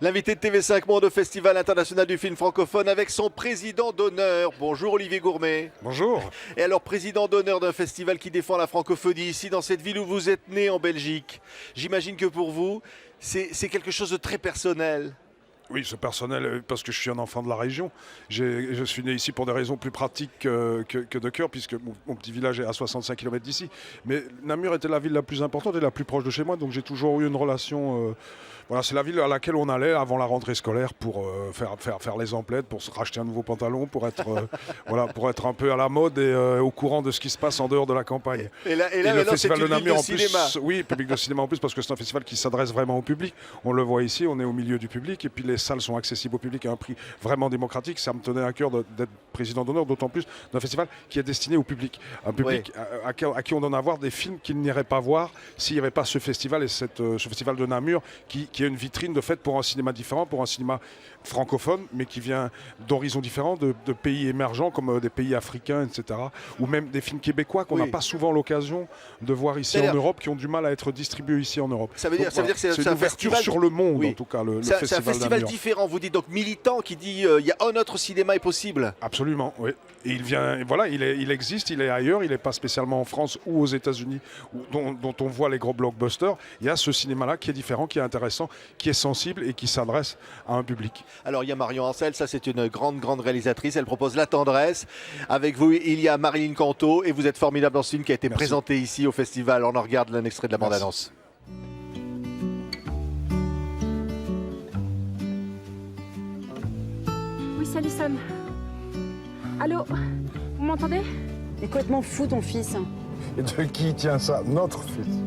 L'invité de TV5 Monde au Festival international du film francophone avec son président d'honneur. Bonjour Olivier Gourmet. Bonjour. Et alors président d'honneur d'un festival qui défend la francophonie ici dans cette ville où vous êtes né en Belgique. J'imagine que pour vous, c'est quelque chose de très personnel. Oui, c'est personnel parce que je suis un enfant de la région. Je suis né ici pour des raisons plus pratiques que de cœur, puisque mon petit village est à 65 km d'ici. Mais Namur était la ville la plus importante et la plus proche de chez moi, donc j'ai toujours eu une relation. Voilà, c'est la ville à laquelle on allait avant la rentrée scolaire pour faire les emplettes, pour se racheter un nouveau pantalon, pour être, pour être un peu à la mode et au courant de ce qui se passe en dehors de la campagne. Et là le festival c'est une de Namur ville en de cinéma. plus, oui, public de cinéma en plus, parce que c'est un festival qui s'adresse vraiment au public. On le voit ici, on est au milieu du public et puis les salles sont accessibles au public à un prix vraiment démocratique. Ça me tenait à cœur d'être président d'honneur, d'autant plus d'un festival qui est destiné au public. Un public à qui on donne à voir des films qu'il n'irait pas voir s'il n'y avait pas ce festival et ce festival de Namur qui est une vitrine de fait pour un cinéma différent, pour un cinéma francophone, mais qui vient d'horizons différents, de pays émergents comme des pays africains, etc. Ou même des films québécois qu'on n'a pas souvent l'occasion de voir ici en Europe, qui ont du mal à être distribués ici en Europe. Ça veut dire que c'est une ouverture sur le monde, en tout cas, le festival c'est un festival différent, vous dites, donc militant, qui dit il y a un autre cinéma est possible. Absolument, oui. Et il vient, voilà, il existe, il est ailleurs, il n'est pas spécialement en France ou aux États-Unis, dont on voit les gros blockbusters. Il y a ce cinéma-là qui est différent, qui est intéressant, qui est sensible et qui s'adresse à un public. Alors il y a Marion Ancel, ça c'est une grande réalisatrice, elle propose La Tendresse. Avec vous, il y a Marilyn Canto et vous êtes formidable dans ce film qui a été présenté ici au festival. On en regarde un extrait de la bande-annonce. Oui, salut Sam. Allô, vous m'entendez? Il est complètement fou ton fils. Et de qui tient ça? Notre fils.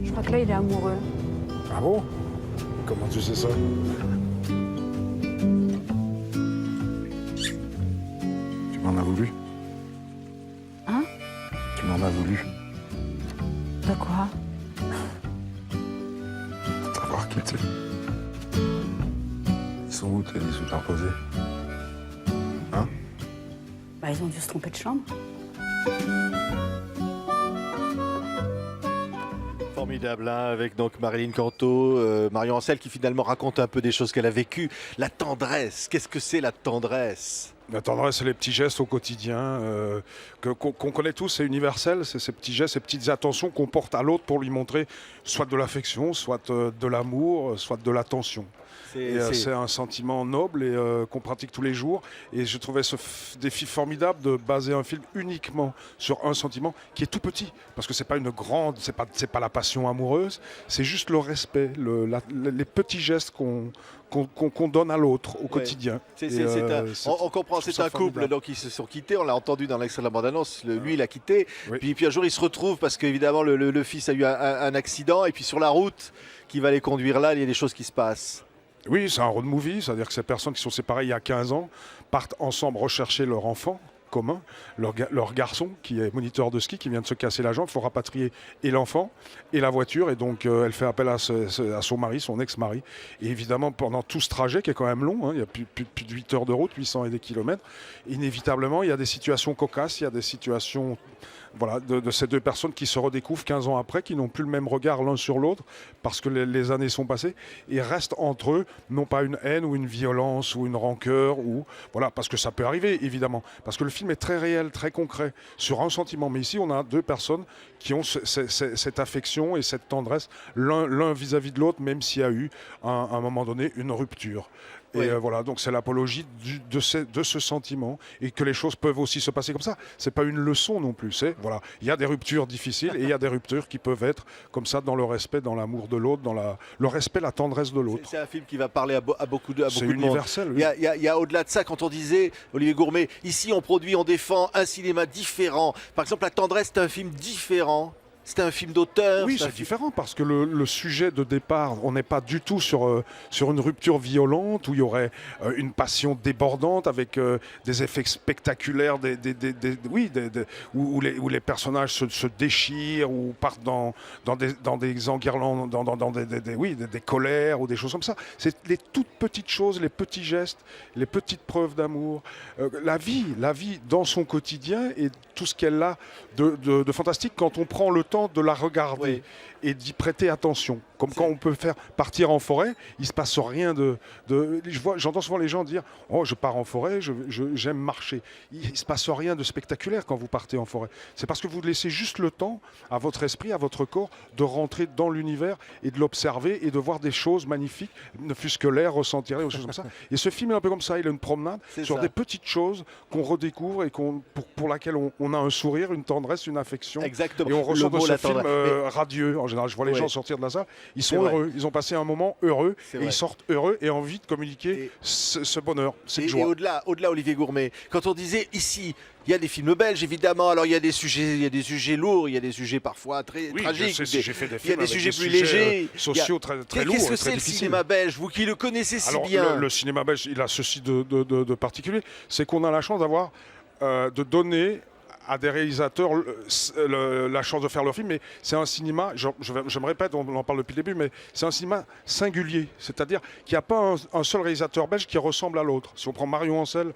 Je crois que là, il est amoureux. Ah bon? Comment tu sais ça? Tu m'en as voulu? Hein? Tu m'en as voulu? De quoi? De t'avoir quitté. Ils sont où tes superposés? Hein? Bah, ils ont dû se tromper de chambre. Formidable, hein, avec donc Marilyn Canto, Marion Ancel qui finalement raconte un peu des choses qu'elle a vécues. La tendresse, qu'est-ce que c'est la tendresse? La tendresse, c'est les petits gestes au quotidien qu'on connaît tous, c'est universel, c'est ces petits gestes, ces petites attentions qu'on porte à l'autre pour lui montrer soit de l'affection, soit de l'amour, soit de l'attention. C'est un sentiment noble et qu'on pratique tous les jours. Et je trouvais ce défi formidable de baser un film uniquement sur un sentiment qui est tout petit. Parce que c'est pas une grande, c'est pas la passion amoureuse, c'est juste le respect, les petits gestes qu'on donne à l'autre au quotidien. On comprend, c'est un couple, donc ils se sont quittés, on l'a entendu dans l'extrait de la bande-annonce, lui il a quitté, puis un jour ils se retrouvent parce qu'évidemment le fils a eu un accident, et puis sur la route qui va les conduire là, il y a des choses qui se passent. Oui, c'est un road movie, c'est-à-dire que ces personnes qui sont séparées il y a 15 ans partent ensemble rechercher leur enfant commun, leur garçon qui est moniteur de ski, qui vient de se casser la jambe. Il faut rapatrier et l'enfant et la voiture, et donc elle fait appel à son mari, son ex-mari. Et évidemment, pendant tout ce trajet qui est quand même long, hein, il y a plus de 8 heures de route, 800 et des kilomètres, inévitablement il y a des situations cocasses, il y a des situations de ces deux personnes qui se redécouvrent 15 ans après, qui n'ont plus le même regard l'un sur l'autre parce que les années sont passées, et restent entre eux non pas une haine ou une violence ou une rancœur, parce que ça peut arriver évidemment, parce que le film est très réel, très concret sur un sentiment. Mais ici on a deux personnes qui ont cette affection et cette tendresse l'un vis-à-vis de l'autre, même s'il y a eu à un moment donné une rupture. Et donc c'est l'apologie de ce sentiment, et que les choses peuvent aussi se passer comme ça. C'est pas une leçon non plus. Il y a des ruptures difficiles et il y a des ruptures qui peuvent être comme ça, dans le respect, dans l'amour de l'autre, dans le respect, la tendresse de l'autre. C'est un film qui va parler à beaucoup de monde. C'est universel. Oui. Il y a au-delà de ça, quand on disait, Olivier Gourmet, ici on défend un cinéma différent. Par exemple, La Tendresse, c'est un film différent. C'est un film d'auteur. Oui, c'est différent parce que le sujet de départ, on n'est pas du tout sur une rupture violente où il y aurait une passion débordante avec des effets spectaculaires, où les personnages se déchirent ou partent dans des enguirlandes, dans des colères ou des choses comme ça. C'est les toutes petites choses, les petits gestes, les petites preuves d'amour. La vie dans son quotidien et tout ce qu'elle a de fantastique quand on prend le temps temps de la regarder et d'y prêter attention. Comme quand on peut faire partir en forêt, il ne se passe rien j'entends souvent les gens dire « Oh, je pars en forêt, j'aime marcher ». Il ne se passe rien de spectaculaire quand vous partez en forêt. C'est parce que vous laissez juste le temps à votre esprit, à votre corps, de rentrer dans l'univers et de l'observer et de voir des choses magnifiques, ne fût-ce que l'air, ressentir, des choses comme ça. Et ce film est un peu comme ça, il a une promenade sur des petites choses qu'on redécouvre et pour laquelle on a un sourire, une tendresse, une affection. Exactement. Et on ressent de ce film radieux. En général, je vois les gens sortir de la salle, ils sont heureux, ils ont passé un moment heureux et ils sortent heureux et envie de communiquer ce bonheur, cette joie. Et au-delà, Olivier Gourmet, quand on disait ici, il y a des films belges évidemment, alors il y a des sujets lourds, il y a des sujets parfois très tragiques, il y a des sujets plus légers, sociaux très lourds. Qu'est-ce que c'est le cinéma belge, vous qui le connaissez si bien? Alors, le cinéma belge, il a ceci de particulier, c'est qu'on a la chance d'avoir de donner à des réalisateurs la chance de faire leur film, mais c'est un cinéma, je me répète, on en parle depuis le début, mais c'est un cinéma singulier, c'est-à-dire qu'il n'y a pas un seul réalisateur belge qui ressemble à l'autre. Si on prend Marion Ancel,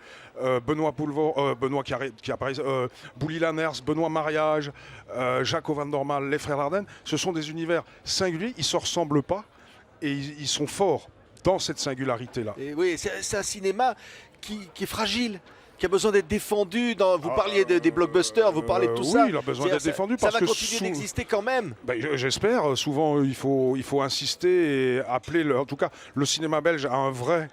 Benoît Poulvord, Benoît qui apparaît, Bouli Lanners, Benoît Mariage, Jacques Van Dormal, les frères Dardenne, ce sont des univers singuliers, ils ne se ressemblent pas et ils sont forts dans cette singularité-là. Et oui, c'est un cinéma qui est fragile, qui a besoin d'être défendu. Vous parliez des blockbusters, vous parlez de tout ça. Oui, il a besoin d'être défendu parce que ça va continuer d'exister quand même. J'espère. Souvent, il faut insister et appeler. En tout cas, le cinéma belge a un vrai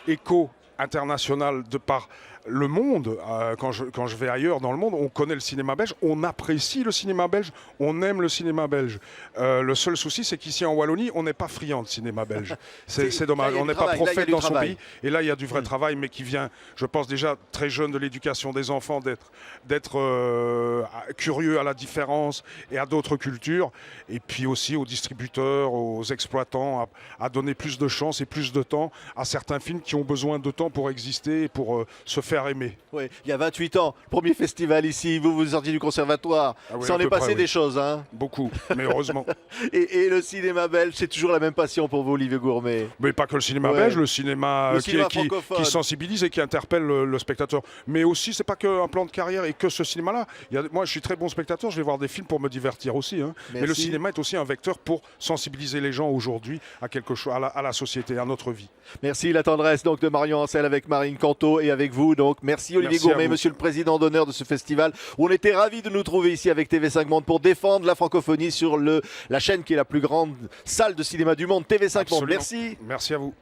écho international de par le monde. Quand je vais ailleurs dans le monde, on connaît le cinéma belge, on apprécie le cinéma belge, on aime le cinéma belge. Le seul souci, c'est qu'ici en Wallonie, on n'est pas friand de cinéma belge. C'est dommage, on n'est pas prophète dans son pays. Et là, il y a du vrai travail, mais qui vient, je pense déjà très jeune, de l'éducation des enfants, d'être curieux à la différence et à d'autres cultures. Et puis aussi aux distributeurs, aux exploitants, à donner plus de chance et plus de temps à certains films qui ont besoin de temps pour exister et pour se faire aimer. Oui, il y a 28 ans, premier festival ici, vous sortiez du conservatoire, ça en est passé des choses. Hein. Beaucoup, mais heureusement. et le cinéma belge, c'est toujours la même passion pour vous, Olivier Gourmet? Mais pas que le cinéma belge, le cinéma qui sensibilise et qui interpelle le spectateur. Mais aussi, c'est pas qu'un plan de carrière et que ce cinéma-là. Moi, je suis très bon spectateur, je vais voir des films pour me divertir aussi. Hein. Mais le cinéma est aussi un vecteur pour sensibiliser les gens aujourd'hui à quelque chose, à la société, à notre vie. Merci, la tendresse donc de Marion Ancel avec Marine Canto et avec vous. Donc, merci Olivier Gourmet, monsieur le président d'honneur de ce festival, où on était ravis de nous trouver ici avec TV5 Monde pour défendre la francophonie sur la chaîne qui est la plus grande salle de cinéma du monde, TV5 Monde. Merci. Merci à vous.